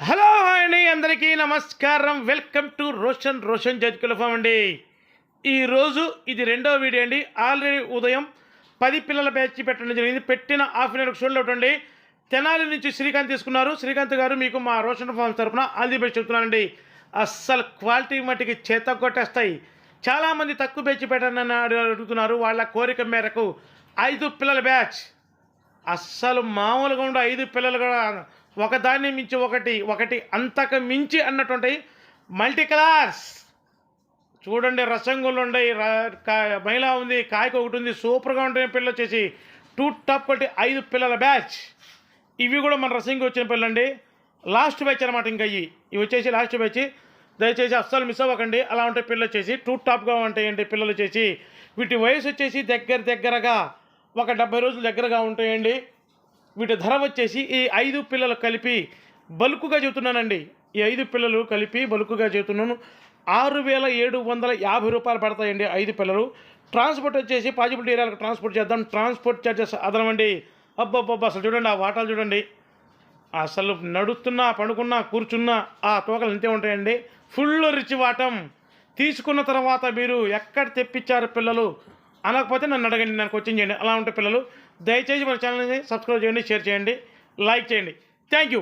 Hello hi అండి, అందరికీ నమస్కారం. వెల్కమ్ టు రోషన్ జడ్జికల్ ఫామ్ అండి. ఈరోజు ఇది రెండో వీడియో అండి. ఆల్రెడీ ఉదయం 10 పిల్లల బ్యాచ్ పెట్టడం జరిగింది. పెట్టిన హాఫ్ అన్ అవర్ షోలో ఉండండి. తెనాలి నుంచి శ్రీకాంత్ తీసుకున్నారు. శ్రీకాంత్ గారు మీకు మా రోషన్ ఫామ్ తరఫున ఆల్ ది బెస్ట్ చెప్తున్నానండి. అస్సలు క్వాలిటీ మట్టికి చేత కొట్టేస్తాయి. చాలామంది తక్కువ బ్యాచ్ పెట్టానని అడుగుతున్నారు. వాళ్ళ కోరిక మేరకు 5 పిల్లల బ్యాచ్ అస్సలు మామూలుగా ఉండే 5 పిల్లలు కూడా ఒకదాన్ని మించి ఒకటి అంతకు మించి అన్నటువంటి మల్టీ కలర్స్ చూడండి. రసంగులు ఉన్నాయి, మహిళ ఉంది, కాయకు ఒకటి ఉంది. సూపర్గా ఉంటాయి పిల్లలు వచ్చేసి 2 టాప్ కొట్టి 5 పిల్లల బ్యాచ్. ఇవి కూడా మన రసంగి వచ్చిన పిల్లలండి. లాస్ట్ బ్యాచ్ అనమాట. ఇంకా ఇవి వచ్చేసి లాస్ట్ బ్యాచ్. దయచేసి అస్సలు మిస్ అవ్వకండి. అలా ఉంటే పిల్లలు వచ్చేసి 2 టాప్గా ఉంటాయండి. పిల్లలు వచ్చేసి వీటి వయసు వచ్చేసి దగ్గరగా ఒక 70 రోజులు దగ్గరగా ఉంటాయండి. వీటి ధర వచ్చేసి ఈ 5 పిల్లలు కలిపి బల్కుగా చెబుతున్నానండి. ఈ 5 పిల్లలు కలిపి బల్కుగా చెబుతున్నాను. 6,750 రూపాయలు పడతాయండి 5 పిల్లలు. ట్రాన్స్పోర్ట్ వచ్చేసి పాజిబిలిటీ ఏరియాలకు ట్రాన్స్పోర్ట్ చేద్దాం. ట్రాన్స్పోర్ట్ ఛార్జెస్ అదనమండి. అబ్బబ్బబ్బా, అసలు చూడండి ఆ వాటాలు చూడండి. అసలు నడుస్తున్నా, పడుకున్నా, కూర్చున్నా ఆ తోకలు ఇంతే ఉంటాయండి. ఫుల్ రిచ్ వాటం. తీసుకున్న తర్వాత మీరు ఎక్కడ తెప్పించారు పిల్లలు అనకపోతే నన్ను అడగండి, నాకు కోచింగ్ చేయండి. అలా ఉంటే పిల్లలు దయచేసి మన ఛానల్ని సబ్స్క్రైబ్ చేయండి, షేర్ చేయండి, లైక్ చేయండి. Thank you.